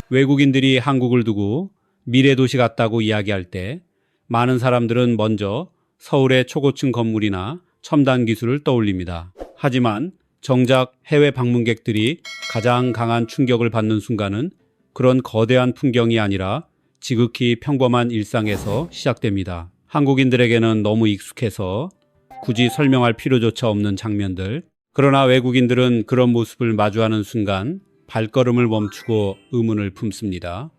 외국인들이 한국을 두고 미래 도시 같다고 이야기할 때 많은 사람들은 먼저 서울의 초고층 건물이나 첨단 기술을 떠올립니다. 하지만 정작 해외 방문객들이 가장 강한 충격을 받는 순간은 그런 거대한 풍경이 아니라 지극히 평범한 일상에서 시작됩니다. 한국인들에게는 너무 익숙해서 굳이 설명할 필요조차 없는 장면들. 그러나 외국인들은 그런 모습을 마주하는 순간 발걸음을 멈추고 의문을 품습니다.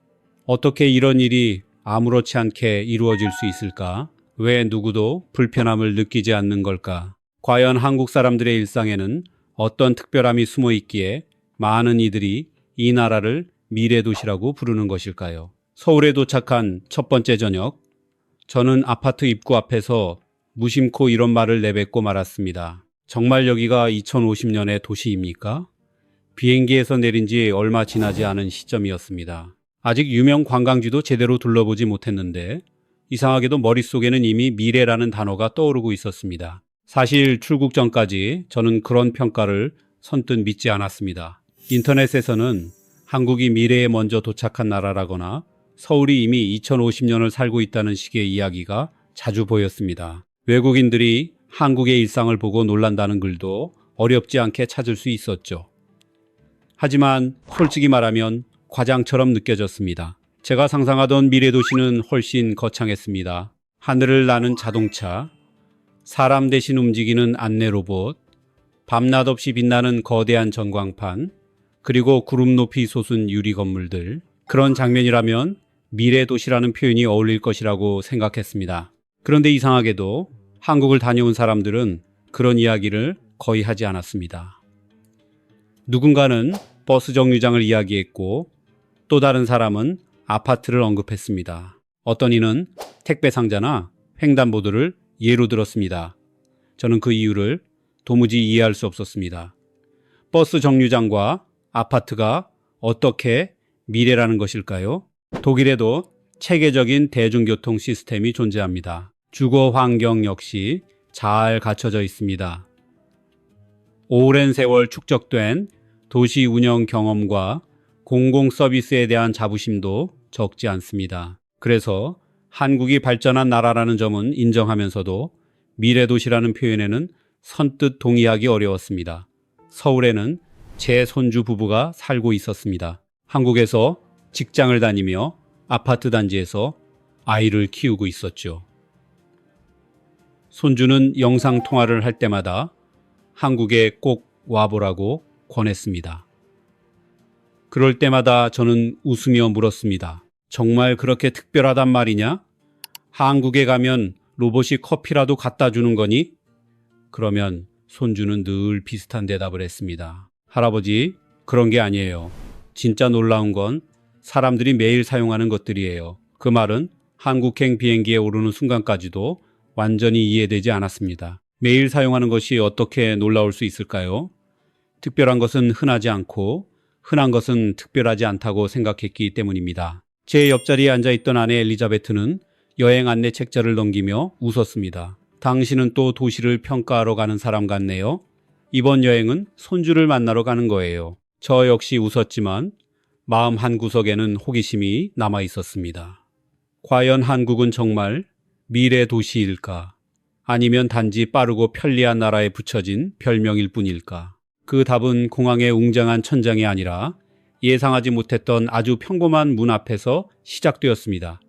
어떻게 이런 일이 아무렇지 않게 이루어질 수 있을까? 왜 누구도 불편함을 느끼지 않는 걸까? 과연 한국 사람들의 일상에는 어떤 특별함이 숨어 있기에 많은 이들이 이 나라를 미래도시라고 부르는 것일까요? 서울에 도착한 첫 번째 저녁, 저는 아파트 입구 앞에서 무심코 이런 말을 내뱉고 말았습니다. 정말 여기가 2050년의 도시입니까? 비행기에서 내린 지 얼마 지나지 않은 시점이었습니다. 아직 유명 관광지도 제대로 둘러보지 못했는데 이상하게도 머릿속에는 이미 미래라는 단어가 떠오르고 있었습니다. 사실 출국 전까지 저는 그런 평가를 선뜻 믿지 않았습니다. 인터넷에서는 한국이 미래에 먼저 도착한 나라라거나 서울이 이미 2050년을 살고 있다는 식의 이야기가 자주 보였습니다. 외국인들이 한국의 일상을 보고 놀란다는 글도 어렵지 않게 찾을 수 있었죠. 하지만 솔직히 말하면 과장처럼 느껴졌습니다. 제가 상상하던 미래 도시는 훨씬 거창했습니다. 하늘을 나는 자동차, 사람 대신 움직이는 안내 로봇, 밤낮 없이 빛나는 거대한 전광판, 그리고 구름 높이 솟은 유리 건물들. 그런 장면이라면 미래 도시라는 표현이 어울릴 것이라고 생각했습니다. 그런데 이상하게도 한국을 다녀온 사람들은 그런 이야기를 거의 하지 않았습니다. 누군가는 버스 정류장을 이야기했고 또 다른 사람은 아파트를 언급했습니다. 어떤 이는 택배 상자나 횡단보도를 예로 들었습니다. 저는 그 이유를 도무지 이해할 수 없었습니다. 버스 정류장과 아파트가 어떻게 미래라는 것일까요? 독일에도 체계적인 대중교통 시스템이 존재합니다. 주거 환경 역시 잘 갖춰져 있습니다. 오랜 세월 축적된 도시 운영 경험과 공공 서비스에 대한 자부심도 적지 않습니다. 그래서 한국이 발전한 나라라는 점은 인정하면서도 미래 도시라는 표현에는 선뜻 동의하기 어려웠습니다. 서울에는 제 손주 부부가 살고 있었습니다. 한국에서 직장을 다니며 아파트 단지에서 아이를 키우고 있었죠. 손주는 영상 통화를 할 때마다 한국에 꼭 와보라고 권했습니다. 그럴 때마다 저는 웃으며 물었습니다. 정말 그렇게 특별하단 말이냐? 한국에 가면 로봇이 커피라도 갖다 주는 거니? 그러면 손주는 늘 비슷한 대답을 했습니다. 할아버지, 그런 게 아니에요. 진짜 놀라운 건 사람들이 매일 사용하는 것들이에요. 그 말은 한국행 비행기에 오르는 순간까지도 완전히 이해되지 않았습니다. 매일 사용하는 것이 어떻게 놀라울 수 있을까요? 특별한 것은 흔하지 않고 흔한 것은 특별하지 않다고 생각했기 때문입니다. 제 옆자리에 앉아있던 아내 엘리자베트는 여행 안내 책자를 넘기며 웃었습니다. 당신은 또 도시를 평가하러 가는 사람 같네요. 이번 여행은 손주를 만나러 가는 거예요. 저 역시 웃었지만 마음 한구석에는 호기심이 남아 있었습니다. 과연 한국은 정말 미래 도시일까? 아니면 단지 빠르고 편리한 나라에 붙여진 별명일 뿐일까? 그 답은 공항의 웅장한 천장이 아니라 예상하지 못했던 아주 평범한 문 앞에서 시작되었습니다.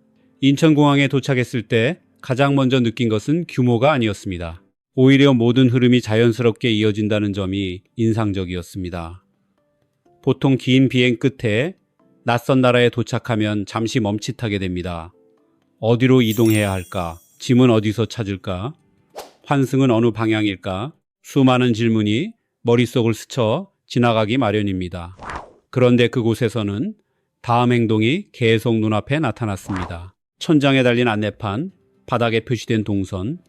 인천공항에 도착했을 때 가장 먼저 느낀 것은 규모가 아니었습니다. 오히려 모든 흐름이 자연스럽게 이어진다는 점이 인상적이었습니다. 보통 긴 비행 끝에 낯선 나라에 도착하면 잠시 멈칫하게 됩니다. 어디로 이동해야 할까? 짐은 어디서 찾을까? 환승은 어느 방향일까? 수많은 질문이 머릿속을 스쳐 지나가기 마련입니다. 그런데 그곳에서는 다음 행동이 계속 눈앞에 나타났습니다. 천장에 달린 안내판, 바닥에 표시된 동선,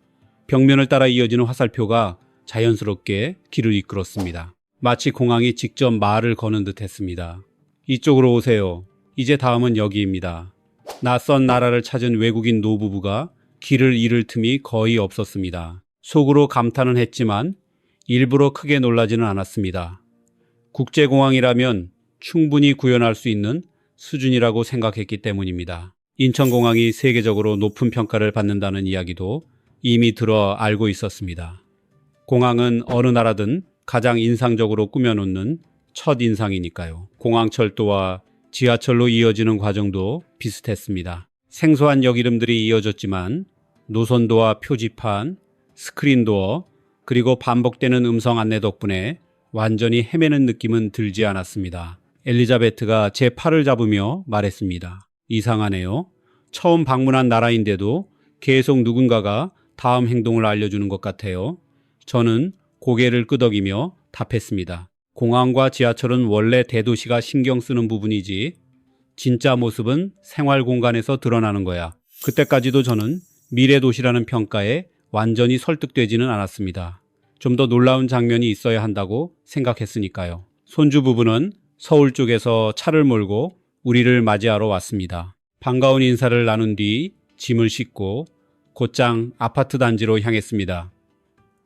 벽면을 따라 이어지는 화살표가 자연스럽게 길을 이끌었습니다. 마치 공항이 직접 말을 거는 듯 했습니다. 이쪽으로 오세요. 이제 다음은 여기입니다. 낯선 나라를 찾은 외국인 노부부가 길을 잃을 틈이 거의 없었습니다. 속으로 감탄은 했지만 일부러 크게 놀라지는 않았습니다. 국제공항이라면 충분히 구현할 수 있는 수준이라고 생각했기 때문입니다. 인천공항이 세계적으로 높은 평가를 받는다는 이야기도 이미 들어 알고 있었습니다. 공항은 어느 나라든 가장 인상적으로 꾸며놓는 첫 인상이니까요. 공항철도와 지하철로 이어지는 과정도 비슷했습니다. 생소한 역 이름들이 이어졌지만 노선도와 표지판, 스크린도어, 그리고 반복되는 음성 안내 덕분에 완전히 헤매는 느낌은 들지 않았습니다. 엘리자베트가 제 팔을 잡으며 말했습니다. 이상하네요. 처음 방문한 나라인데도 계속 누군가가 다음 행동을 알려주는 것 같아요. 저는 고개를 끄덕이며 답했습니다. 공항과 지하철은 원래 대도시가 신경 쓰는 부분이지 진짜 모습은 생활 공간에서 드러나는 거야. 그때까지도 저는 미래 도시라는 평가에 완전히 설득되지는 않았습니다. 좀 더 놀라운 장면이 있어야 한다고 생각했으니까요. 손주 부부는 서울 쪽에서 차를 몰고 우리를 맞이하러 왔습니다. 반가운 인사를 나눈 뒤 짐을 싣고 곧장 아파트 단지로 향했습니다.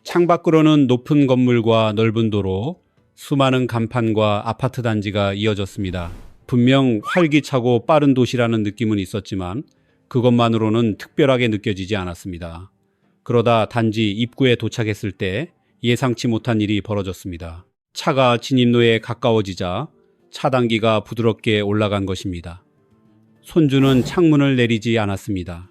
창밖으로는 높은 건물과 넓은 도로, 수많은 간판과 아파트 단지가 이어졌습니다. 분명 활기차고 빠른 도시라는 느낌은 있었지만 그것만으로는 특별하게 느껴지지 않았습니다. 그러다 단지 입구에 도착했을 때 예상치 못한 일이 벌어졌습니다. 차가 진입로에 가까워지자 차단기가 부드럽게 올라간 것입니다. 손주는 창문을 내리지 않았습니다.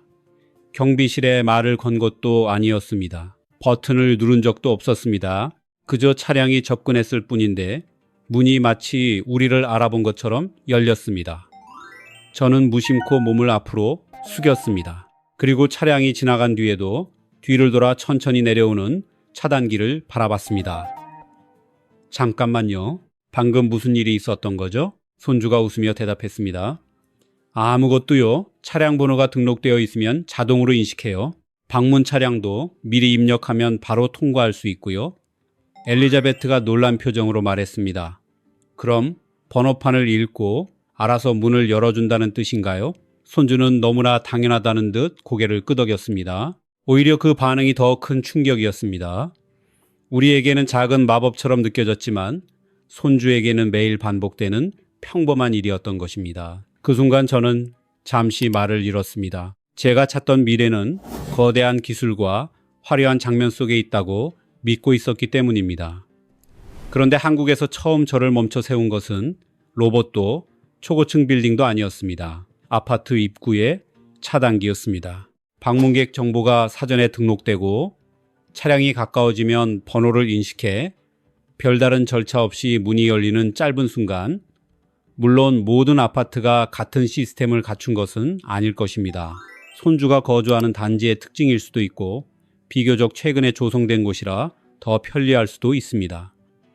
경비실에 말을 건 것도 아니었습니다. 버튼을 누른 적도 없었습니다. 그저 차량이 접근했을 뿐인데 문이 마치 우리를 알아본 것처럼 열렸습니다. 저는 무심코 몸을 앞으로 숙였습니다. 그리고 차량이 지나간 뒤에도 뒤를 돌아 천천히 내려오는 차단기를 바라봤습니다. 잠깐만요. 방금 무슨 일이 있었던 거죠? 손주가 웃으며 대답했습니다. 아무것도요. 차량 번호가 등록되어 있으면 자동으로 인식해요. 방문 차량도 미리 입력하면 바로 통과할 수 있고요. 엘리자베트가 놀란 표정으로 말했습니다. 그럼 번호판을 읽고 알아서 문을 열어준다는 뜻인가요? 손주는 너무나 당연하다는 듯 고개를 끄덕였습니다. 오히려 그 반응이 더 큰 충격이었습니다. 우리에게는 작은 마법처럼 느껴졌지만 손주에게는 매일 반복되는 평범한 일이었던 것입니다. 그 순간 저는 잠시 말을 잃었습니다. 제가 찾던 미래는 거대한 기술과 화려한 장면 속에 있다고 믿고 있었기 때문입니다. 그런데 한국에서 처음 저를 멈춰 세운 것은 로봇도 초고층 빌딩도 아니었습니다. 아파트 입구의 차단기였습니다. 방문객 정보가 사전에 등록되고 차량이 가까워지면 번호를 인식해 별다른 절차 없이 문이 열리는 짧은 순간, 물론 모든 아파트가 같은 시스템을 갖춘 것은 아닐 것입니다. 손주가 거주하는 단지의 특징일 수도 있고 비교적 최근에 조성된 곳이라 더 편리할 수도 있습니다.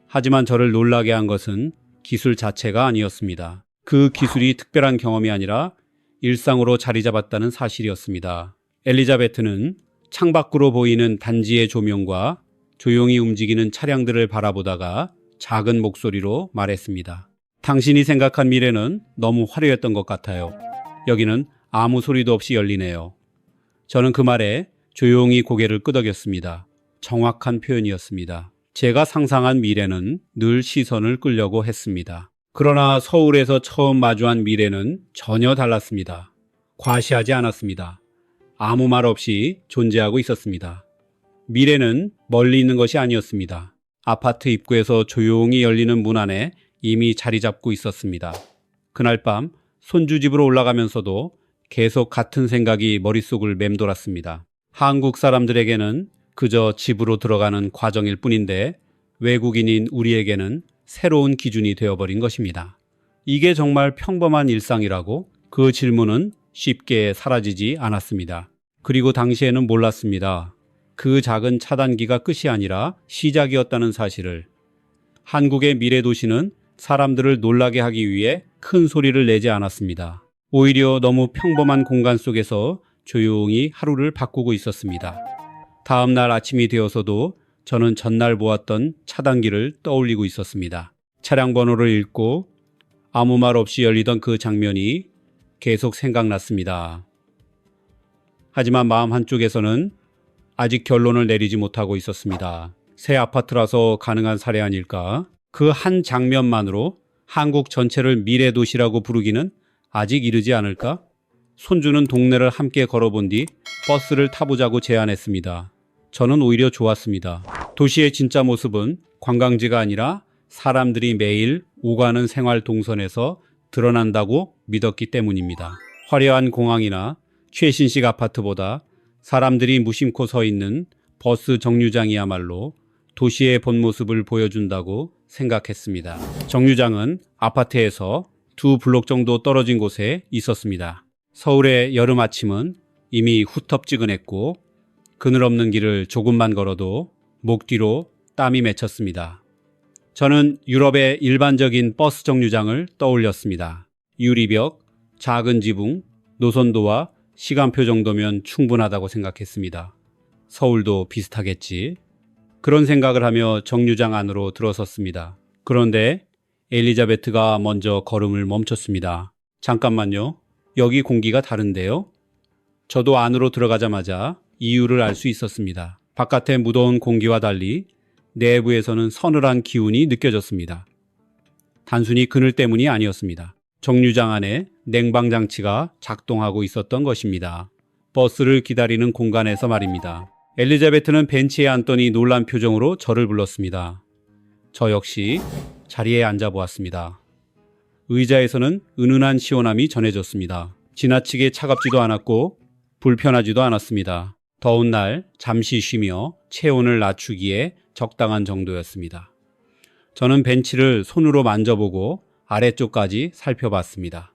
하지만 저를 놀라게 한 것은 기술 자체가 아니었습니다. 그 기술이 특별한 경험이 아니라 일상으로 자리 잡았다는 사실이었습니다. 엘리자베트는 창밖으로 보이는 단지의 조명과 조용히 움직이는 차량들을 바라보다가 작은 목소리로 말했습니다. 당신이 생각한 미래는 너무 화려했던 것 같아요. 여기는 아무 소리도 없이 열리네요. 저는 그 말에 조용히 고개를 끄덕였습니다. 정확한 표현이었습니다. 제가 상상한 미래는 늘 시선을 끌려고 했습니다. 그러나 서울에서 처음 마주한 미래는 전혀 달랐습니다. 과시하지 않았습니다. 아무 말 없이 존재하고 있었습니다. 미래는 멀리 있는 것이 아니었습니다. 아파트 입구에서 조용히 열리는 문 안에 이미 자리 잡고 있었습니다. 그날 밤 손주 집으로 올라가면서도 계속 같은 생각이 머릿속을 맴돌았습니다. 한국 사람들에게는 그저 집으로 들어가는 과정일 뿐인데 외국인인 우리에게는 새로운 기준이 되어버린 것입니다. 이게 정말 평범한 일상이라고? 그 질문은 쉽게 사라지지 않았습니다. 그리고 당시에는 몰랐습니다. 그 작은 차단기가 끝이 아니라 시작이었다는 사실을. 한국의 미래 도시는 사람들을 놀라게 하기 위해 큰 소리를 내지 않았습니다. 오히려 너무 평범한 공간 속에서 조용히 하루를 바꾸고 있었습니다. 다음 날 아침이 되어서도 저는 전날 보았던 차단기를 떠올리고 있었습니다. 차량 번호를 읽고 아무 말 없이 열리던 그 장면이 계속 생각났습니다. 하지만 마음 한쪽에서는 아직 결론을 내리지 못하고 있었습니다. 새 아파트라서 가능한 사례 아닐까? 그 한 장면만으로 한국 전체를 미래 도시라고 부르기는 아직 이르지 않을까? 손주는 동네를 함께 걸어본 뒤 버스를 타보자고 제안했습니다. 저는 오히려 좋았습니다. 도시의 진짜 모습은 관광지가 아니라 사람들이 매일 오가는 생활 동선에서 드러난다고 믿었기 때문입니다. 화려한 공항이나 최신식 아파트보다 사람들이 무심코 서 있는 버스 정류장이야말로 도시의 본 모습을 보여준다고 생각했습니다. 정류장은 아파트에서 2블록 정도 떨어진 곳에 있었습니다. 서울의 여름 아침은 이미 후텁지근했고 그늘 없는 길을 조금만 걸어도 목 뒤로 땀이 맺혔습니다. 저는 유럽의 일반적인 버스 정류장을 떠올렸습니다. 유리벽, 작은 지붕, 노선도와 시간표 정도면 충분하다고 생각했습니다. 서울도 비슷하겠지. 그런 생각을 하며 정류장 안으로 들어섰습니다. 그런데 엘리자베트가 먼저 걸음을 멈췄습니다. 잠깐만요. 여기 공기가 다른데요? 저도 안으로 들어가자마자 이유를 알 수 있었습니다. 바깥의 무더운 공기와 달리 내부에서는 서늘한 기운이 느껴졌습니다. 단순히 그늘 때문이 아니었습니다. 정류장 안에 냉방장치가 작동하고 있었던 것입니다. 버스를 기다리는 공간에서 말입니다. 엘리자베트는 벤치에 앉더니 놀란 표정으로 저를 불렀습니다. 저 역시 자리에 앉아보았습니다. 의자에서는 은은한 시원함이 전해졌습니다. 지나치게 차갑지도 않았고 불편하지도 않았습니다. 더운 날 잠시 쉬며 체온을 낮추기에 적당한 정도였습니다. 저는 벤치를 손으로 만져보고 아래쪽까지 살펴봤습니다.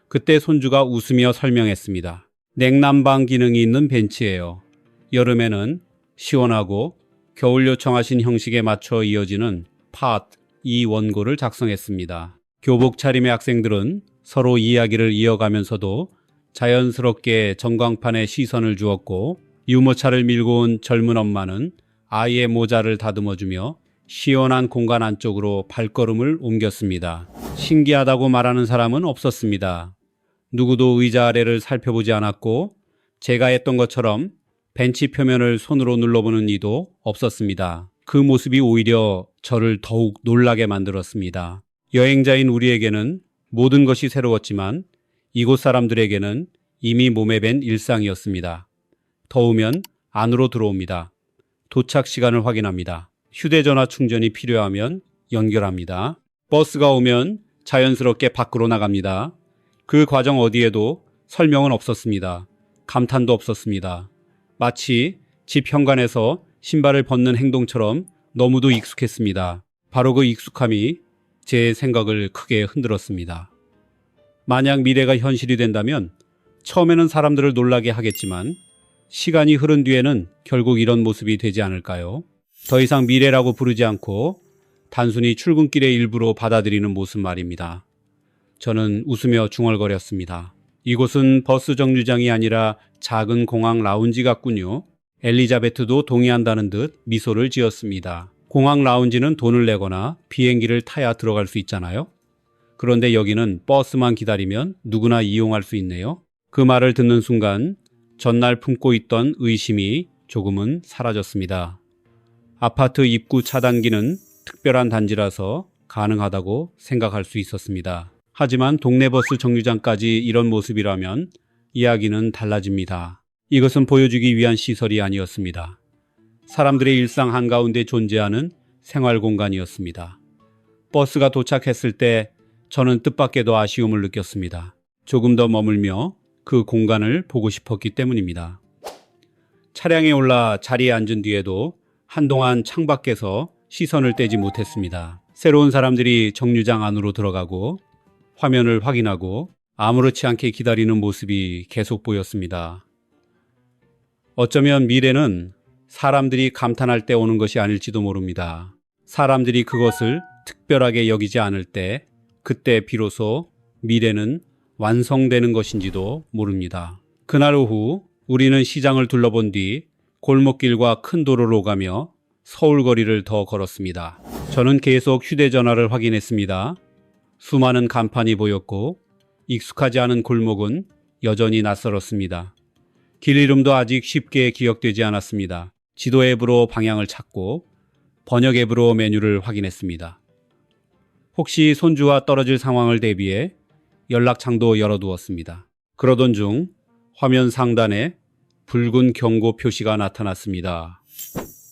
그때 손주가 웃으며 설명했습니다. 냉난방 기능이 있는 벤치예요. 여름에는 시원하고 겨울 요청하신 형식에 맞춰 이어지는 이 원고를 작성했습니다. 교복 차림의 학생들은 서로 이야기를 이어가면서도 자연스럽게 전광판에 시선을 주었고 유모차를 밀고 온 젊은 엄마는 아이의 모자를 다듬어주며 시원한 공간 안쪽으로 발걸음을 옮겼습니다. 신기하다고 말하는 사람은 없었습니다. 누구도 의자 아래를 살펴보지 않았고 제가 했던 것처럼 벤치 표면을 손으로 눌러보는 이도 없었습니다. 그 모습이 오히려 저를 더욱 놀라게 만들었습니다. 여행자인 우리에게는 모든 것이 새로웠지만 이곳 사람들에게는 이미 몸에 밴 일상이었습니다. 더우면 안으로 들어옵니다. 도착 시간을 확인합니다. 휴대전화 충전이 필요하면 연결합니다. 버스가 오면 자연스럽게 밖으로 나갑니다. 그 과정 어디에도 설명은 없었습니다. 감탄도 없었습니다. 마치 집 현관에서 신발을 벗는 행동처럼 너무도 익숙했습니다. 바로 그 익숙함이 제 생각을 크게 흔들었습니다. 만약 미래가 현실이 된다면 처음에는 사람들을 놀라게 하겠지만 시간이 흐른 뒤에는 결국 이런 모습이 되지 않을까요? 더 이상 미래라고 부르지 않고 단순히 출근길의 일부로 받아들이는 모습 말입니다. 저는 웃으며 중얼거렸습니다. 이곳은 버스 정류장이 아니라 작은 공항 라운지 같군요. 엘리자베트도 동의한다는 듯 미소를 지었습니다. 공항 라운지는 돈을 내거나 비행기를 타야 들어갈 수 있잖아요. 그런데 여기는 버스만 기다리면 누구나 이용할 수 있네요. 그 말을 듣는 순간 전날 품고 있던 의심이 조금은 사라졌습니다. 아파트 입구 차단기는 특별한 단지라서 가능하다고 생각할 수 있었습니다. 하지만 동네 버스 정류장까지 이런 모습이라면 이야기는 달라집니다. 이것은 보여주기 위한 시설이 아니었습니다. 사람들의 일상 한가운데 존재하는 생활 공간이었습니다. 버스가 도착했을 때 저는 뜻밖에도 아쉬움을 느꼈습니다. 조금 더 머물며 그 공간을 보고 싶었기 때문입니다. 차량에 올라 자리에 앉은 뒤에도 한동안 창밖에서 시선을 떼지 못했습니다. 새로운 사람들이 정류장 안으로 들어가고 화면을 확인하고 아무렇지 않게 기다리는 모습이 계속 보였습니다. 어쩌면 미래는 사람들이 감탄할 때 오는 것이 아닐지도 모릅니다. 사람들이 그것을 특별하게 여기지 않을 때, 그때 비로소 미래는 완성되는 것인지도 모릅니다. 그날 오후 우리는 시장을 둘러본 뒤 골목길과 큰 도로를 오가며 서울 거리를 더 걸었습니다. 저는 계속 휴대전화를 확인했습니다. 수많은 간판이 보였고 익숙하지 않은 골목은 여전히 낯설었습니다. 길 이름도 아직 쉽게 기억되지 않았습니다. 지도 앱으로 방향을 찾고 번역 앱으로 메뉴를 확인했습니다. 혹시 손주와 떨어질 상황을 대비해 연락창도 열어두었습니다. 그러던 중 화면 상단에 붉은 경고 표시가 나타났습니다.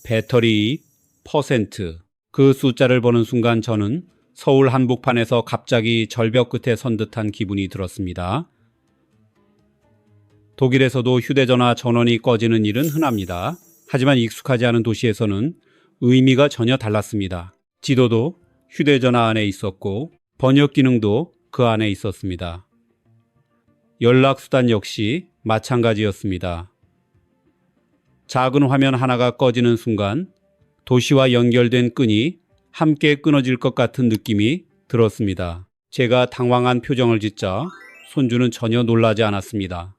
배터리 %. 그 숫자를 보는 순간 저는 서울 한복판에서 갑자기 절벽 끝에 선 듯한 기분이 들었습니다. 독일에서도 휴대전화 전원이 꺼지는 일은 흔합니다. 하지만 익숙하지 않은 도시에서는 의미가 전혀 달랐습니다. 지도도 휴대전화 안에 있었고 번역 기능도 그 안에 있었습니다. 연락수단 역시 마찬가지였습니다. 작은 화면 하나가 꺼지는 순간 도시와 연결된 끈이 함께 끊어질 것 같은 느낌이 들었습니다. 제가 당황한 표정을 짓자 손주는 전혀 놀라지 않았습니다.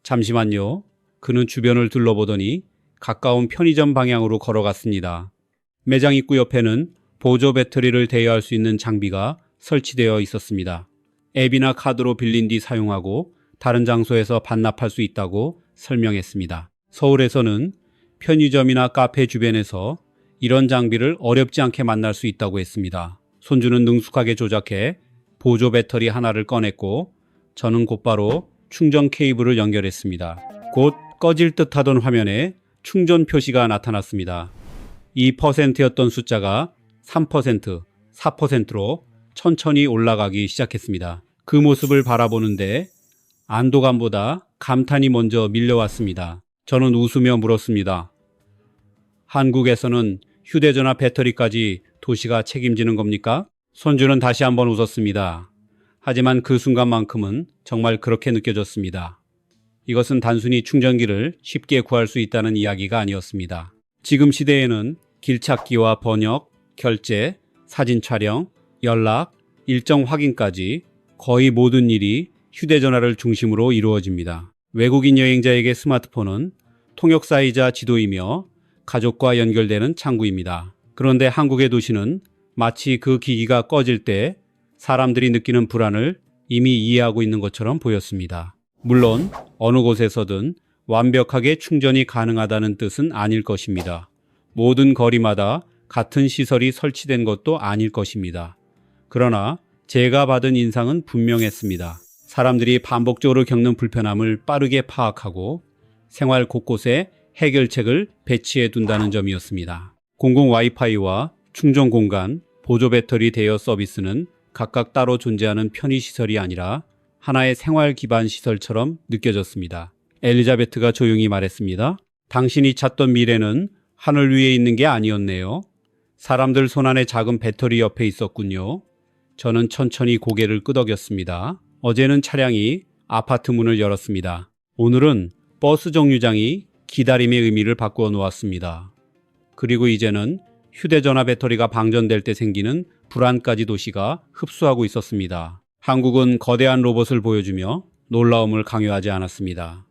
잠시만요. 그는 주변을 둘러보더니 가까운 편의점 방향으로 걸어갔습니다. 매장 입구 옆에는 보조 배터리를 대여할 수 있는 장비가 설치되어 있었습니다. 앱이나 카드로 빌린 뒤 사용하고 다른 장소에서 반납할 수 있다고 설명했습니다. 서울에서는 편의점이나 카페 주변에서 이런 장비를 어렵지 않게 만날 수 있다고 했습니다. 손주는 능숙하게 조작해 보조 배터리 하나를 꺼냈고 저는 곧바로 충전 케이블을 연결했습니다. 곧 꺼질 듯하던 화면에 충전 표시가 나타났습니다. 2%였던 숫자가 3%, 4%로 천천히 올라가기 시작했습니다. 그 모습을 바라보는데 안도감보다 감탄이 먼저 밀려왔습니다. 저는 웃으며 물었습니다. 한국에서는 휴대전화 배터리까지 도시가 책임지는 겁니까? 손주는 다시 한번 웃었습니다. 하지만 그 순간만큼은 정말 그렇게 느껴졌습니다. 이것은 단순히 충전기를 쉽게 구할 수 있다는 이야기가 아니었습니다. 지금 시대에는 길찾기와 번역, 결제, 사진 촬영, 연락, 일정 확인까지 거의 모든 일이 휴대전화를 중심으로 이루어집니다. 외국인 여행자에게 스마트폰은 통역사이자 지도이며 가족과 연결되는 창구입니다. 그런데 한국의 도시는 마치 그 기기가 꺼질 때 사람들이 느끼는 불안을 이미 이해하고 있는 것처럼 보였습니다. 물론 어느 곳에서든 완벽하게 충전이 가능하다는 뜻은 아닐 것입니다. 모든 거리마다 같은 시설이 설치된 것도 아닐 것입니다. 그러나 제가 받은 인상은 분명했습니다. 사람들이 반복적으로 겪는 불편함을 빠르게 파악하고 생활 곳곳에 해결책을 배치해 둔다는 점이었습니다. 공공 와이파이와 충전 공간, 보조 배터리 대여 서비스는 각각 따로 존재하는 편의시설이 아니라 하나의 생활 기반 시설처럼 느껴졌습니다. 엘리자베트가 조용히 말했습니다. 당신이 찾던 미래는 하늘 위에 있는 게 아니었네요. 사람들 손안에 작은 배터리 옆에 있었군요. 저는 천천히 고개를 끄덕였습니다. 어제는 차량이 아파트 문을 열었습니다. 오늘은 버스 정류장이 기다림의 의미를 바꾸어 놓았습니다. 그리고 이제는 휴대전화 배터리가 방전될 때 생기는 불안까지 도시가 흡수하고 있었습니다. 한국은 거대한 로봇을 보여주며 놀라움을 강요하지 않았습니다.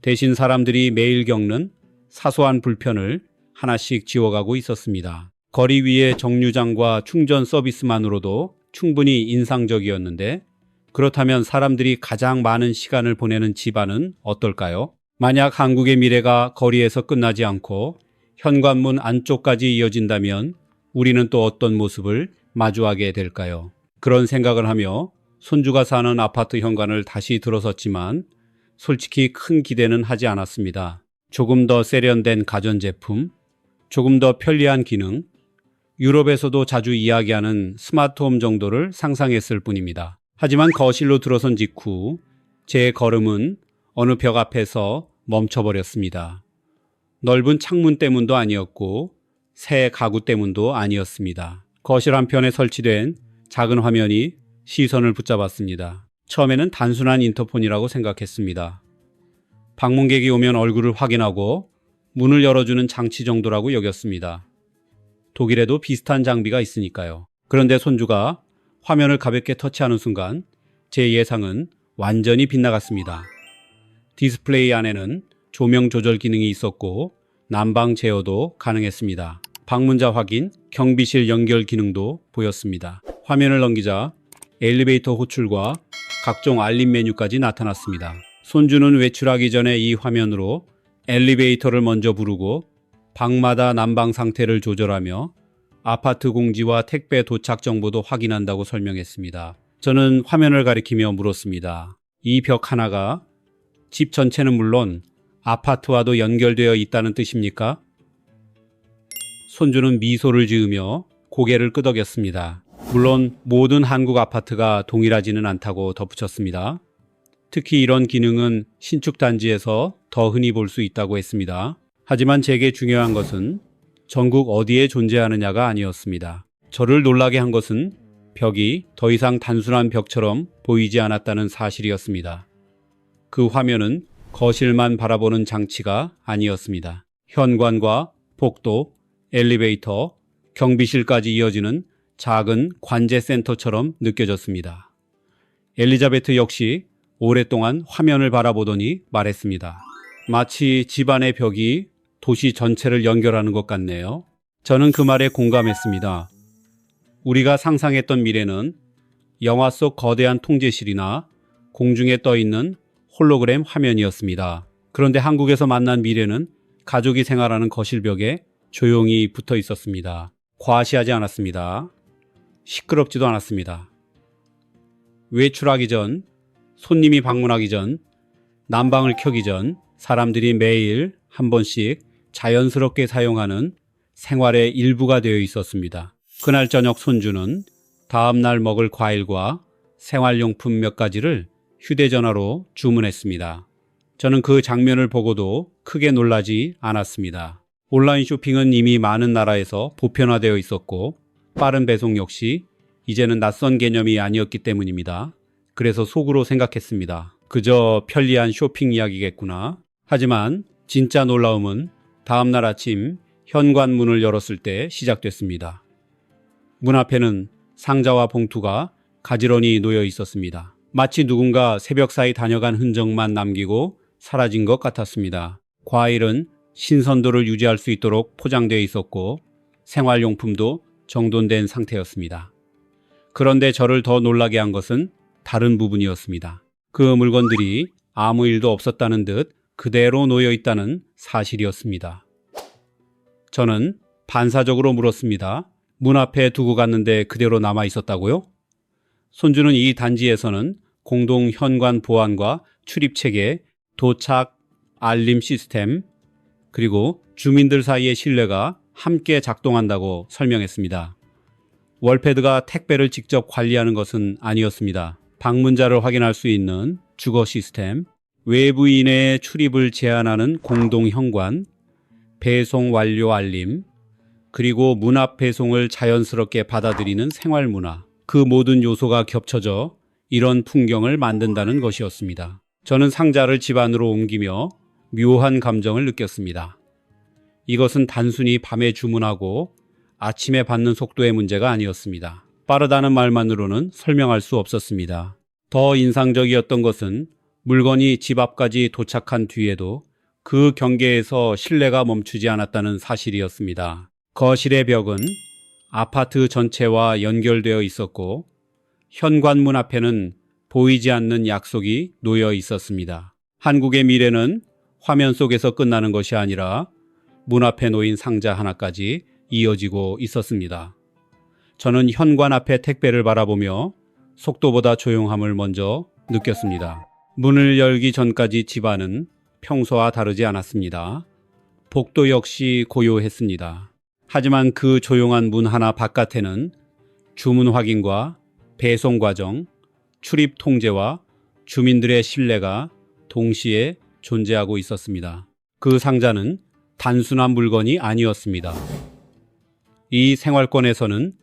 대신 사람들이 매일 겪는 사소한 불편을 하나씩 지워가고 있었습니다. 거리 위의 정류장과 충전 서비스만으로도 충분히 인상적이었는데 그렇다면 사람들이 가장 많은 시간을 보내는 집안은 어떨까요? 만약 한국의 미래가 거리에서 끝나지 않고 현관문 안쪽까지 이어진다면 우리는 또 어떤 모습을 마주하게 될까요? 그런 생각을 하며 손주가 사는 아파트 현관을 다시 들어섰지만 솔직히 큰 기대는 하지 않았습니다. 조금 더 세련된 가전제품, 조금 더 편리한 기능, 유럽에서도 자주 이야기하는 스마트홈 정도를 상상했을 뿐입니다. 하지만 거실로 들어선 직후 제 걸음은 어느 벽 앞에서 멈춰버렸습니다. 넓은 창문 때문도 아니었고 새 가구 때문도 아니었습니다. 거실 한편에 설치된 작은 화면이 시선을 붙잡았습니다. 처음에는 단순한 인터폰이라고 생각했습니다. 방문객이 오면 얼굴을 확인하고 문을 열어주는 장치 정도라고 여겼습니다. 독일에도 비슷한 장비가 있으니까요. 그런데 손주가 화면을 가볍게 터치하는 순간 제 예상은 완전히 빗나갔습니다. 디스플레이 안에는 조명 조절 기능이 있었고 난방 제어도 가능했습니다. 방문자 확인, 경비실 연결 기능도 보였습니다. 화면을 넘기자 엘리베이터 호출과 각종 알림 메뉴까지 나타났습니다. 손주는 외출하기 전에 이 화면으로 엘리베이터를 먼저 부르고 방마다 난방 상태를 조절하며 아파트 공지와 택배 도착 정보도 확인한다고 설명했습니다. 저는 화면을 가리키며 물었습니다. 이 벽 하나가 집 전체는 물론 아파트와도 연결되어 있다는 뜻입니까? 손주는 미소를 지으며 고개를 끄덕였습니다. 물론 모든 한국 아파트가 동일하지는 않다고 덧붙였습니다. 특히 이런 기능은 신축 단지에서 더 흔히 볼 수 있다고 했습니다. 하지만 제게 중요한 것은 전국 어디에 존재하느냐가 아니었습니다. 저를 놀라게 한 것은 벽이 더 이상 단순한 벽처럼 보이지 않았다는 사실이었습니다. 그 화면은 거실만 바라보는 장치가 아니었습니다. 현관과 복도, 엘리베이터, 경비실까지 이어지는 작은 관제센터처럼 느껴졌습니다. 엘리자베트 역시 오랫동안 화면을 바라보더니 말했습니다. 마치 집안의 벽이 도시 전체를 연결하는 것 같네요. 저는 그 말에 공감했습니다. 우리가 상상했던 미래는 영화 속 거대한 통제실이나 공중에 떠 있는 홀로그램 화면이었습니다. 그런데 한국에서 만난 미래는 가족이 생활하는 거실벽에 조용히 붙어 있었습니다. 과시하지 않았습니다. 시끄럽지도 않았습니다. 외출하기 전, 손님이 방문하기 전, 난방을 켜기 전 사람들이 매일 한 번씩 자연스럽게 사용하는 생활의 일부가 되어 있었습니다. 그날 저녁 손주는 다음날 먹을 과일과 생활용품 몇 가지를 휴대전화로 주문했습니다. 저는 그 장면을 보고도 크게 놀라지 않았습니다. 온라인 쇼핑은 이미 많은 나라에서 보편화되어 있었고 빠른 배송 역시 이제는 낯선 개념이 아니었기 때문입니다. 그래서 속으로 생각했습니다. 그저 편리한 쇼핑 이야기겠구나. 하지만 진짜 놀라움은 다음날 아침 현관문을 열었을 때 시작됐습니다. 문 앞에는 상자와 봉투가 가지런히 놓여 있었습니다. 마치 누군가 새벽 사이 다녀간 흔적만 남기고 사라진 것 같았습니다. 과일은 신선도를 유지할 수 있도록 포장되어 있었고 생활용품도 정돈된 상태였습니다. 그런데 저를 더 놀라게 한 것은 다른 부분이었습니다. 그 물건들이 아무 일도 없었다는 듯 그대로 놓여 있다는 사실이었습니다. 저는 반사적으로 물었습니다. 문 앞에 두고 갔는데 그대로 남아 있었다고요? 손주는 이 단지에서는 공동 현관 보안과 출입 체계, 도착 알림 시스템, 그리고 주민들 사이의 신뢰가 함께 작동한다고 설명했습니다. 월패드가 택배를 직접 관리하는 것은 아니었습니다. 방문자를 확인할 수 있는 주거 시스템, 외부인의 출입을 제한하는 공동 현관, 배송 완료 알림, 그리고 문 앞 배송을 자연스럽게 받아들이는 생활 문화, 그 모든 요소가 겹쳐져 이런 풍경을 만든다는 것이었습니다. 저는 상자를 집 안으로 옮기며 묘한 감정을 느꼈습니다. 이것은 단순히 밤에 주문하고 아침에 받는 속도의 문제가 아니었습니다. 빠르다는 말만으로는 설명할 수 없었습니다. 더 인상적이었던 것은 물건이 집 앞까지 도착한 뒤에도 그 경계에서 신뢰가 멈추지 않았다는 사실이었습니다. 거실의 벽은 아파트 전체와 연결되어 있었고 현관문 앞에는 보이지 않는 약속이 놓여 있었습니다. 한국의 미래는 화면 속에서 끝나는 것이 아니라 문 앞에 놓인 상자 하나까지 이어지고 있었습니다. 저는 현관 앞에 택배를 바라보며 속도보다 조용함을 먼저 느꼈습니다. 문을 열기 전까지 집안은 평소와 다르지 않았습니다. 복도 역시 고요했습니다. 하지만 그 조용한 문 하나 바깥에는 주문 확인과 배송 과정, 출입 통제와 주민들의 신뢰가 동시에 존재하고 있었습니다. 그 상자는 단순한 물건이 아니었습니다. 이 생활권에서는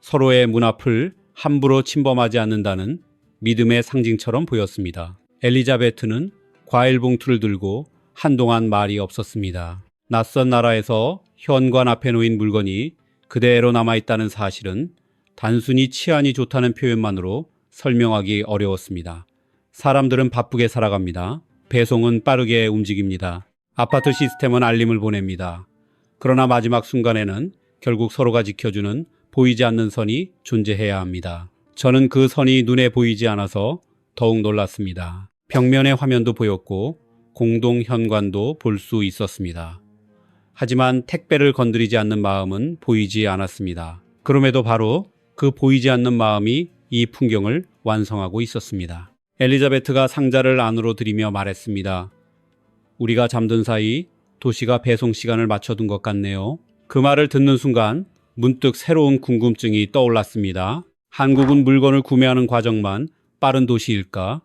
서로의 문 앞을 함부로 침범하지 않는다는 믿음의 상징처럼 보였습니다. 엘리자베트는 과일 봉투를 들고 한동안 말이 없었습니다. 낯선 나라에서 현관 앞에 놓인 물건이 그대로 남아있다는 사실은 단순히 치안이 좋다는 표현만으로 설명하기 어려웠습니다. 사람들은 바쁘게 살아갑니다. 배송은 빠르게 움직입니다. 아파트 시스템은 알림을 보냅니다. 그러나 마지막 순간에는 결국 서로가 지켜주는 보이지 않는 선이 존재해야 합니다. 저는 그 선이 눈에 보이지 않아서 더욱 놀랐습니다. 벽면의 화면도 보였고 공동 현관도 볼 수 있었습니다. 하지만 택배를 건드리지 않는 마음은 보이지 않았습니다. 그럼에도 바로 그 보이지 않는 마음이 이 풍경을 완성하고 있었습니다. 엘리자베트가 상자를 안으로 들이며 말했습니다. 우리가 잠든 사이 도시가 배송 시간을 맞춰둔 것 같네요. 그 말을 듣는 순간 문득 새로운 궁금증이 떠올랐습니다. 한국은 물건을 구매하는 과정만 빠른 도시일까?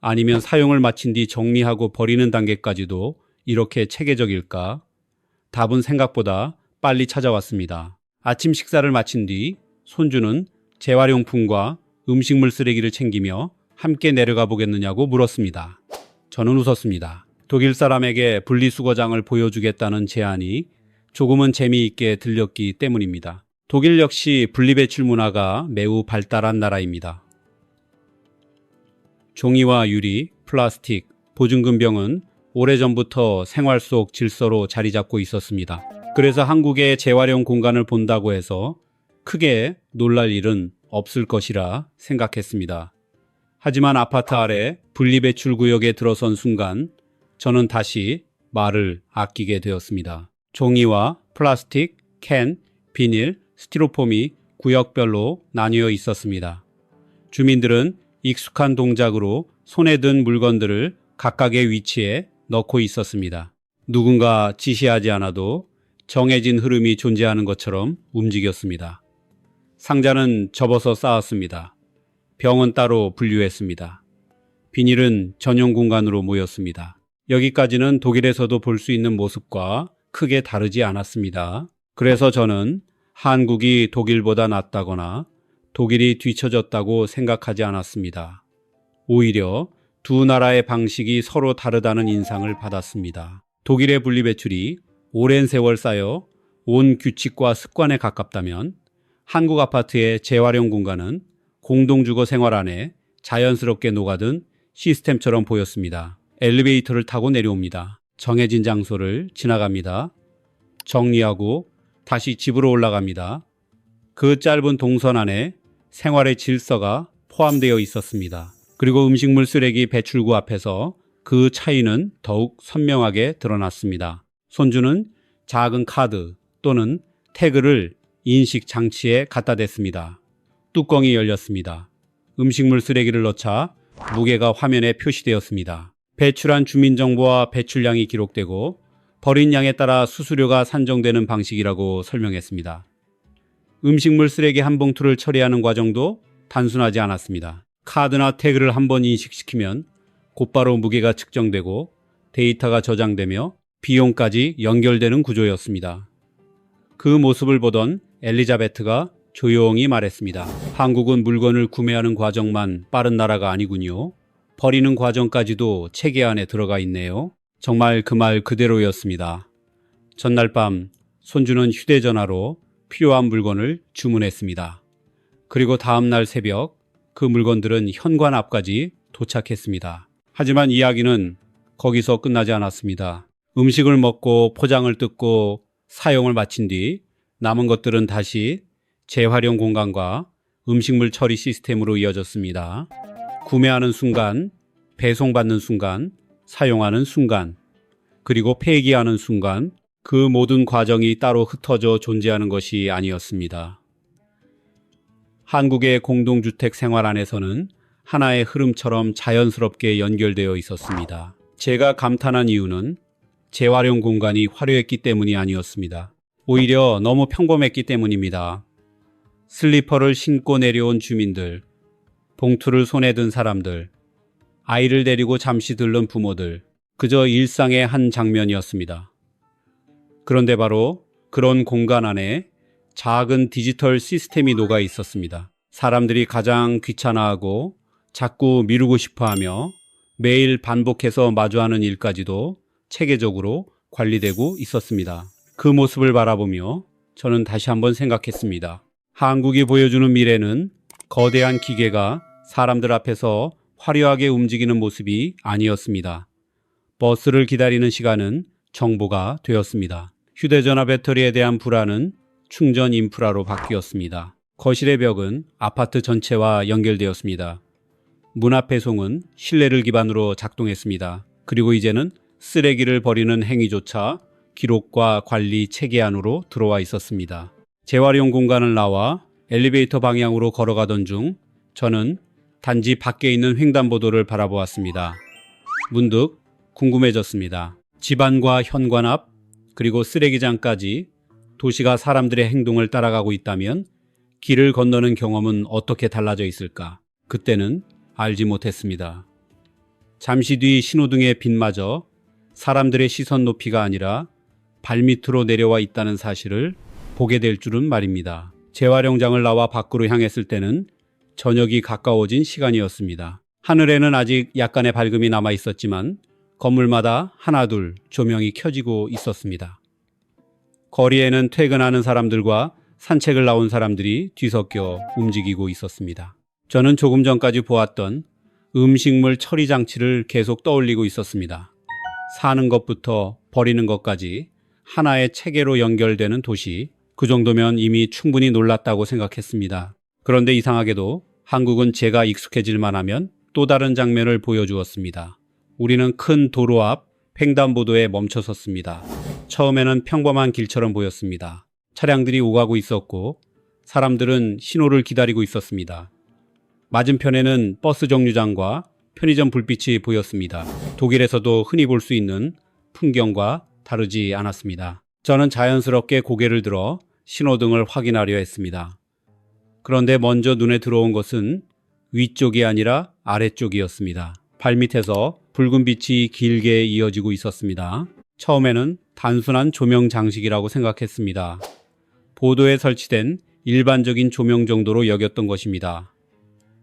아니면 사용을 마친 뒤 정리하고 버리는 단계까지도 이렇게 체계적일까? 답은 생각보다 빨리 찾아왔습니다. 아침 식사를 마친 뒤 손주는 재활용품과 음식물 쓰레기를 챙기며 함께 내려가 보겠느냐고 물었습니다. 저는 웃었습니다. 독일 사람에게 분리수거장을 보여주겠다는 제안이 조금은 재미있게 들렸기 때문입니다. 독일 역시 분리배출 문화가 매우 발달한 나라입니다. 종이와 유리, 플라스틱, 보증금병은 오래전부터 생활 속 질서로 자리 잡고 있었습니다. 그래서 한국의 재활용 공간을 본다고 해서 크게 놀랄 일은 없을 것이라 생각했습니다. 하지만 아파트 아래 분리배출 구역에 들어선 순간 저는 다시 말을 아끼게 되었습니다. 종이와 플라스틱, 캔, 비닐, 스티로폼이 구역별로 나뉘어 있었습니다. 주민들은 익숙한 동작으로 손에 든 물건들을 각각의 위치에 넣고 있었습니다. 누군가 지시하지 않아도 정해진 흐름이 존재하는 것처럼 움직였습니다. 상자는 접어서 쌓았습니다. 병은 따로 분류했습니다. 비닐은 전용 공간으로 모였습니다. 여기까지는 독일에서도 볼 수 있는 모습과 크게 다르지 않았습니다. 그래서 저는 한국이 독일보다 낫다거나 독일이 뒤처졌다고 생각하지 않았습니다. 오히려 두 나라의 방식이 서로 다르다는 인상을 받았습니다. 독일의 분리배출이 오랜 세월 쌓여 온 규칙과 습관에 가깝다면 한국 아파트의 재활용 공간은 공동주거 생활 안에 자연스럽게 녹아든 시스템처럼 보였습니다. 엘리베이터를 타고 내려옵니다. 정해진 장소를 지나갑니다. 정리하고 다시 집으로 올라갑니다. 그 짧은 동선 안에 생활의 질서가 포함되어 있었습니다. 그리고 음식물 쓰레기 배출구 앞에서 그 차이는 더욱 선명하게 드러났습니다. 손주는 작은 카드 또는 태그를 인식 장치에 갖다 댔습니다. 뚜껑이 열렸습니다. 음식물 쓰레기를 넣자 무게가 화면에 표시되었습니다. 배출한 주민정보와 배출량이 기록되고 버린 양에 따라 수수료가 산정되는 방식이라고 설명했습니다. 음식물 쓰레기 한 봉투를 처리하는 과정도 단순하지 않았습니다. 카드나 태그를 한번 인식시키면 곧바로 무게가 측정되고 데이터가 저장되며 비용까지 연결되는 구조였습니다. 그 모습을 보던 엘리자베트가 조용히 말했습니다. 한국은 물건을 구매하는 과정만 빠른 나라가 아니군요. 버리는 과정까지도 체계 안에 들어가 있네요. 정말 그 말 그대로였습니다. 전날 밤 손주는 휴대전화로 필요한 물건을 주문했습니다. 그리고 다음 날 새벽 그 물건들은 현관 앞까지 도착했습니다. 하지만 이야기는 거기서 끝나지 않았습니다. 음식을 먹고 포장을 뜯고 사용을 마친 뒤 남은 것들은 다시 재활용 공간과 음식물 처리 시스템으로 이어졌습니다. 구매하는 순간, 배송받는 순간, 사용하는 순간, 그리고 폐기하는 순간, 그 모든 과정이 따로 흩어져 존재하는 것이 아니었습니다. 한국의 공동주택 생활 안에서는 하나의 흐름처럼 자연스럽게 연결되어 있었습니다. 제가 감탄한 이유는 재활용 공간이 화려했기 때문이 아니었습니다. 오히려 너무 평범했기 때문입니다. 슬리퍼를 신고 내려온 주민들, 봉투를 손에 든 사람들, 아이를 데리고 잠시 들른 부모들, 그저 일상의 한 장면이었습니다. 그런데 바로 그런 공간 안에 작은 디지털 시스템이 녹아 있었습니다. 사람들이 가장 귀찮아하고 자꾸 미루고 싶어하며 매일 반복해서 마주하는 일까지도 체계적으로 관리되고 있었습니다. 그 모습을 바라보며 저는 다시 한번 생각했습니다. 한국이 보여주는 미래는 거대한 기계가 사람들 앞에서 화려하게 움직이는 모습이 아니었습니다. 버스를 기다리는 시간은 정보가 되었습니다. 휴대전화 배터리에 대한 불안은 충전 인프라로 바뀌었습니다. 거실의 벽은 아파트 전체와 연결되었습니다. 문 앞 배송은 신뢰를 기반으로 작동했습니다. 그리고 이제는 쓰레기를 버리는 행위조차 기록과 관리 체계 안으로 들어와 있었습니다. 재활용 공간을 나와 엘리베이터 방향으로 걸어가던 중 저는 단지 밖에 있는 횡단보도를 바라보았습니다. 문득 궁금해졌습니다. 집안과 현관 앞 그리고 쓰레기장까지 도시가 사람들의 행동을 따라가고 있다면 길을 건너는 경험은 어떻게 달라져 있을까? 그때는 알지 못했습니다. 잠시 뒤 신호등의 빛마저 사람들의 시선 높이가 아니라 발밑으로 내려와 있다는 사실을 보게 될 줄은 말입니다. 재활용장을 나와 밖으로 향했을 때는 저녁이 가까워진 시간이었습니다. 하늘에는 아직 약간의 밝음이 남아 있었지만 건물마다 하나둘 조명이 켜지고 있었습니다. 거리에는 퇴근하는 사람들과 산책을 나온 사람들이 뒤섞여 움직이고 있었습니다. 저는 조금 전까지 보았던 음식물 처리 장치를 계속 떠올리고 있었습니다. 사는 것부터 버리는 것까지 하나의 체계로 연결되는 도시, 그 정도면 이미 충분히 놀랐다고 생각했습니다. 그런데 이상하게도 한국은 제가 익숙해질만 하면 또 다른 장면을 보여주었습니다. 우리는 큰 도로 앞 횡단보도에 멈춰 섰습니다. 처음에는 평범한 길처럼 보였습니다. 차량들이 오가고 있었고 사람들은 신호를 기다리고 있었습니다. 맞은편에는 버스 정류장과 편의점 불빛이 보였습니다. 독일에서도 흔히 볼 수 있는 풍경과 다르지 않았습니다. 저는 자연스럽게 고개를 들어 신호등을 확인하려 했습니다. 그런데 먼저 눈에 들어온 것은 위쪽이 아니라 아래쪽이었습니다. 발밑에서 붉은 빛이 길게 이어지고 있었습니다. 처음에는 단순한 조명 장식이라고 생각했습니다. 보도에 설치된 일반적인 조명 정도로 여겼던 것입니다.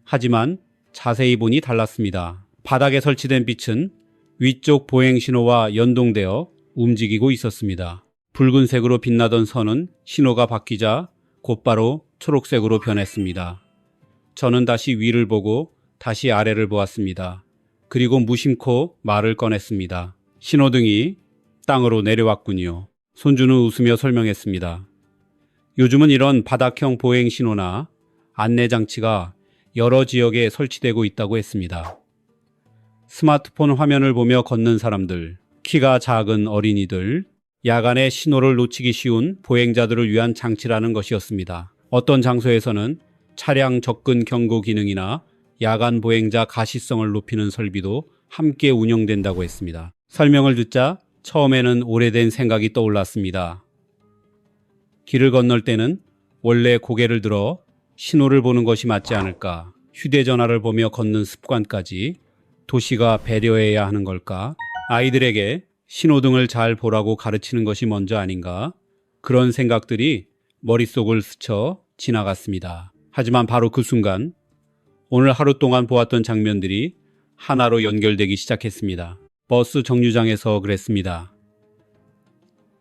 하지만 자세히 보니 달랐습니다. 바닥에 설치된 빛은 위쪽 보행 신호와 연동되어 움직이고 있었습니다. 붉은색으로 빛나던 선은 신호가 바뀌자 곧바로 초록색으로 변했습니다. 저는 다시 위를 보고 다시 아래를 보았습니다. 그리고 무심코 말을 꺼냈습니다. 신호등이 땅으로 내려왔군요. 손주는 웃으며 설명했습니다. 요즘은 이런 바닥형 보행 신호나 안내 장치가 여러 지역에 설치되고 있다고 했습니다. 스마트폰 화면을 보며 걷는 사람들, 키가 작은 어린이들, 야간에 신호를 놓치기 쉬운 보행자들을 위한 장치라는 것이었습니다. 어떤 장소에서는 차량 접근 경고 기능이나 야간 보행자 가시성을 높이는 설비도 함께 운영된다고 했습니다. 설명을 듣자 처음에는 오래된 생각이 떠올랐습니다. 길을 건널 때는 원래 고개를 들어 신호를 보는 것이 맞지 않을까? 휴대전화를 보며 걷는 습관까지 도시가 배려해야 하는 걸까? 아이들에게 신호등을 잘 보라고 가르치는 것이 먼저 아닌가? 그런 생각들이 머릿속을 스쳐 지나갔습니다. 하지만 바로 그 순간 오늘 하루 동안 보았던 장면들이 하나로 연결되기 시작했습니다. 버스 정류장에서 그랬습니다.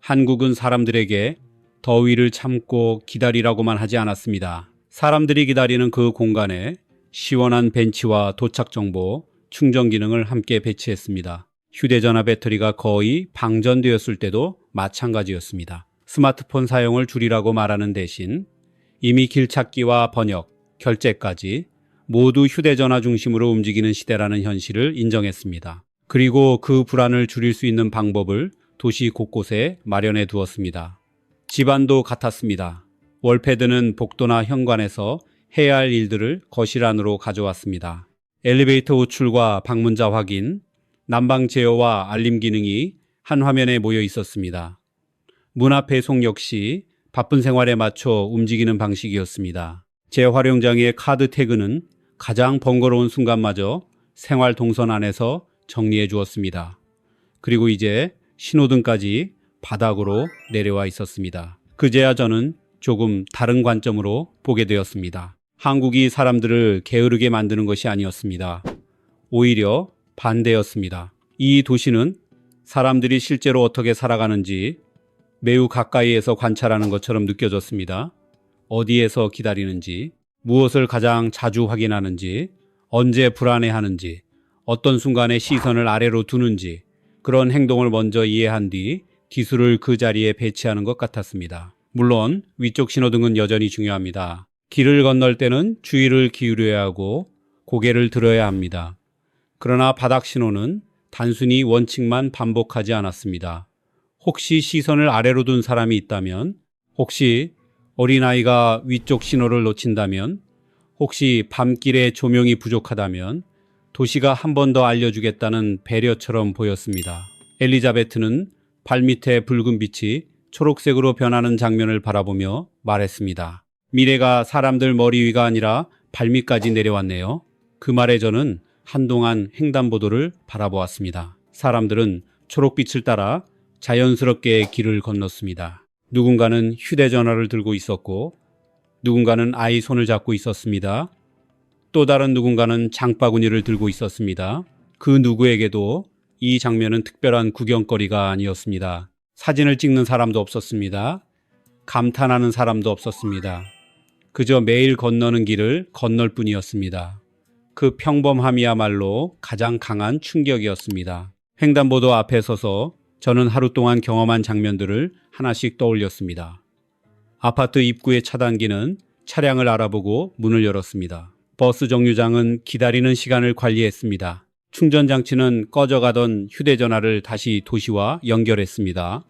한국은 사람들에게 더위를 참고 기다리라고만 하지 않았습니다. 사람들이 기다리는 그 공간에 시원한 벤치와 도착 정보, 충전 기능을 함께 배치했습니다. 휴대전화 배터리가 거의 방전되었을 때도 마찬가지였습니다. 스마트폰 사용을 줄이라고 말하는 대신 이미 길찾기와 번역, 결제까지 모두 휴대전화 중심으로 움직이는 시대라는 현실을 인정했습니다. 그리고 그 불안을 줄일 수 있는 방법을 도시 곳곳에 마련해 두었습니다. 집안도 같았습니다. 월패드는 복도나 현관에서 해야 할 일들을 거실 안으로 가져왔습니다. 엘리베이터 호출과 방문자 확인, 난방 제어와 알림 기능이 한 화면에 모여 있었습니다. 문화 배송 역시 바쁜 생활에 맞춰 움직이는 방식이었습니다. 재활용장의 카드 태그는 가장 번거로운 순간마저 생활 동선 안에서 정리해 주었습니다. 그리고 이제 신호등까지 바닥으로 내려와 있었습니다. 그제야 저는 조금 다른 관점으로 보게 되었습니다. 한국이 사람들을 게으르게 만드는 것이 아니었습니다. 오히려 반대였습니다. 이 도시는 사람들이 실제로 어떻게 살아가는지 매우 가까이에서 관찰하는 것처럼 느껴졌습니다. 어디에서 기다리는지, 무엇을 가장 자주 확인하는지, 언제 불안해하는지, 어떤 순간에 시선을 아래로 두는지, 그런 행동을 먼저 이해한 뒤 기술을 그 자리에 배치하는 것 같았습니다. 물론 위쪽 신호등은 여전히 중요합니다. 길을 건널 때는 주의를 기울여야 하고 고개를 들어야 합니다. 그러나 바닥 신호는 단순히 원칙만 반복하지 않았습니다. 혹시 시선을 아래로 둔 사람이 있다면, 혹시 어린아이가 위쪽 신호를 놓친다면, 혹시 밤길에 조명이 부족하다면 도시가 한 번 더 알려주겠다는 배려처럼 보였습니다. 엘리자베트는 발밑에 붉은 빛이 초록색으로 변하는 장면을 바라보며 말했습니다. 미래가 사람들 머리 위가 아니라 발밑까지 내려왔네요. 그 말에 저는 한동안 횡단보도를 바라보았습니다. 사람들은 초록빛을 따라 자연스럽게 길을 건넜습니다. 누군가는 휴대전화를 들고 있었고, 누군가는 아이 손을 잡고 있었습니다. 또 다른 누군가는 장바구니를 들고 있었습니다. 그 누구에게도 이 장면은 특별한 구경거리가 아니었습니다. 사진을 찍는 사람도 없었습니다. 감탄하는 사람도 없었습니다. 그저 매일 건너는 길을 건널 뿐이었습니다. 그 평범함이야말로 가장 강한 충격이었습니다. 횡단보도 앞에 서서 저는 하루 동안 경험한 장면들을 하나씩 떠올렸습니다. 아파트 입구의 차단기는 차량을 알아보고 문을 열었습니다. 버스 정류장은 기다리는 시간을 관리했습니다. 충전장치는 꺼져가던 휴대전화를 다시 도시와 연결했습니다.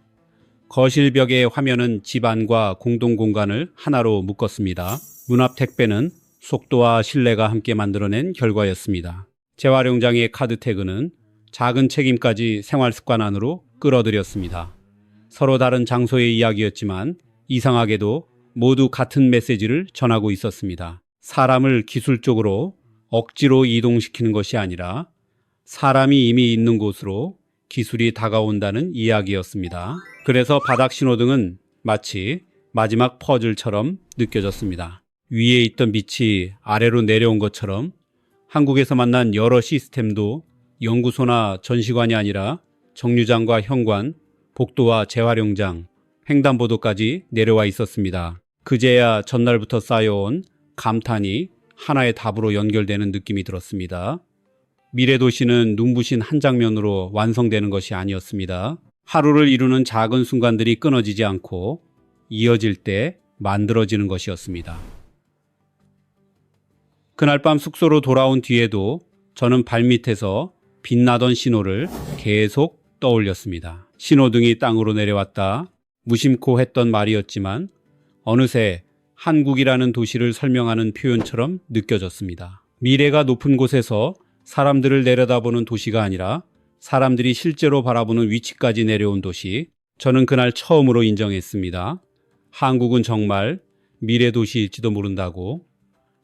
거실 벽의 화면은 집안과 공동공간을 하나로 묶었습니다. 문 앞 택배는 속도와 신뢰가 함께 만들어낸 결과였습니다. 재활용장의 카드 태그는 작은 책임까지 생활 습관 안으로 끌어들였습니다. 서로 다른 장소의 이야기였지만 이상하게도 모두 같은 메시지를 전하고 있었습니다. 사람을 기술적으로 억지로 이동시키는 것이 아니라 사람이 이미 있는 곳으로 기술이 다가온다는 이야기였습니다. 그래서 바닥 신호등은 마치 마지막 퍼즐처럼 느껴졌습니다. 위에 있던 빛이 아래로 내려온 것처럼 한국에서 만난 여러 시스템도 연구소나 전시관이 아니라 정류장과 현관, 복도와 재활용장, 횡단보도까지 내려와 있었습니다. 그제야 전날부터 쌓여온 감탄이 하나의 답으로 연결되는 느낌이 들었습니다. 미래도시는 눈부신 한 장면으로 완성되는 것이 아니었습니다. 하루를 이루는 작은 순간들이 끊어지지 않고 이어질 때 만들어지는 것이었습니다. 그날 밤 숙소로 돌아온 뒤에도 저는 발밑에서 빛나던 신호를 계속 떠올렸습니다. 신호등이 땅으로 내려왔다. 무심코 했던 말이었지만 어느새 한국이라는 도시를 설명하는 표현처럼 느껴졌습니다. 미래가 높은 곳에서 사람들을 내려다보는 도시가 아니라 사람들이 실제로 바라보는 위치까지 내려온 도시. 저는 그날 처음으로 인정했습니다. 한국은 정말 미래 도시일지도 모른다고.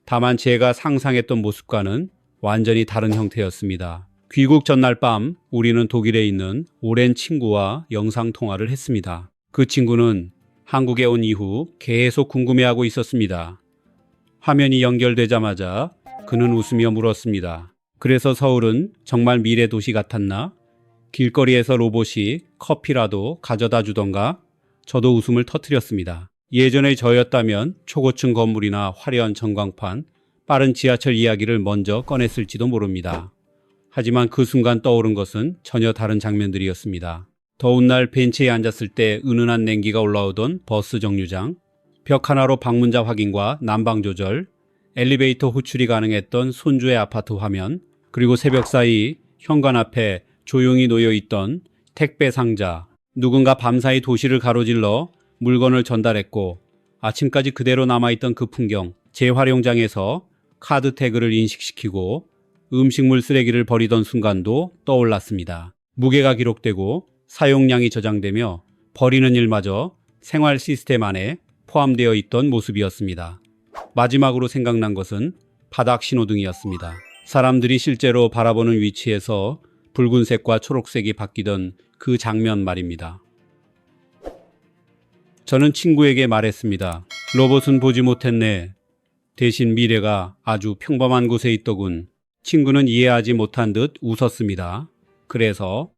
다만 제가 상상했던 모습과는 완전히 다른 형태였습니다. 귀국 전날 밤 우리는 독일에 있는 오랜 친구와 영상통화를 했습니다. 그 친구는 한국에 온 이후 계속 궁금해하고 있었습니다. 화면이 연결되자마자 그는 웃으며 물었습니다. 그래서 서울은 정말 미래 도시 같았나? 길거리에서 로봇이 커피라도 가져다 주던가? 저도 웃음을 터뜨렸습니다. 예전의 저였다면 초고층 건물이나 화려한 전광판, 빠른 지하철 이야기를 먼저 꺼냈을지도 모릅니다. 하지만 그 순간 떠오른 것은 전혀 다른 장면들이었습니다. 더운 날 벤치에 앉았을 때 은은한 냉기가 올라오던 버스 정류장, 벽 하나로 방문자 확인과 난방 조절, 엘리베이터 호출이 가능했던 손주의 아파트 화면, 그리고 새벽 사이 현관 앞에 조용히 놓여있던 택배 상자, 누군가 밤사이 도시를 가로질러 물건을 전달했고 아침까지 그대로 남아있던 그 풍경, 재활용장에서 카드 태그를 인식시키고 음식물 쓰레기를 버리던 순간도 떠올랐습니다. 무게가 기록되고 사용량이 저장되며 버리는 일마저 생활 시스템 안에 포함되어 있던 모습이었습니다. 마지막으로 생각난 것은 바닥 신호등이었습니다. 사람들이 실제로 바라보는 위치에서 붉은색과 초록색이 바뀌던 그 장면 말입니다. 저는 친구에게 말했습니다. 로봇은 보지 못했네. 대신 미래가 아주 평범한 곳에 있더군. 친구는 이해하지 못한 듯 웃었습니다. 그래서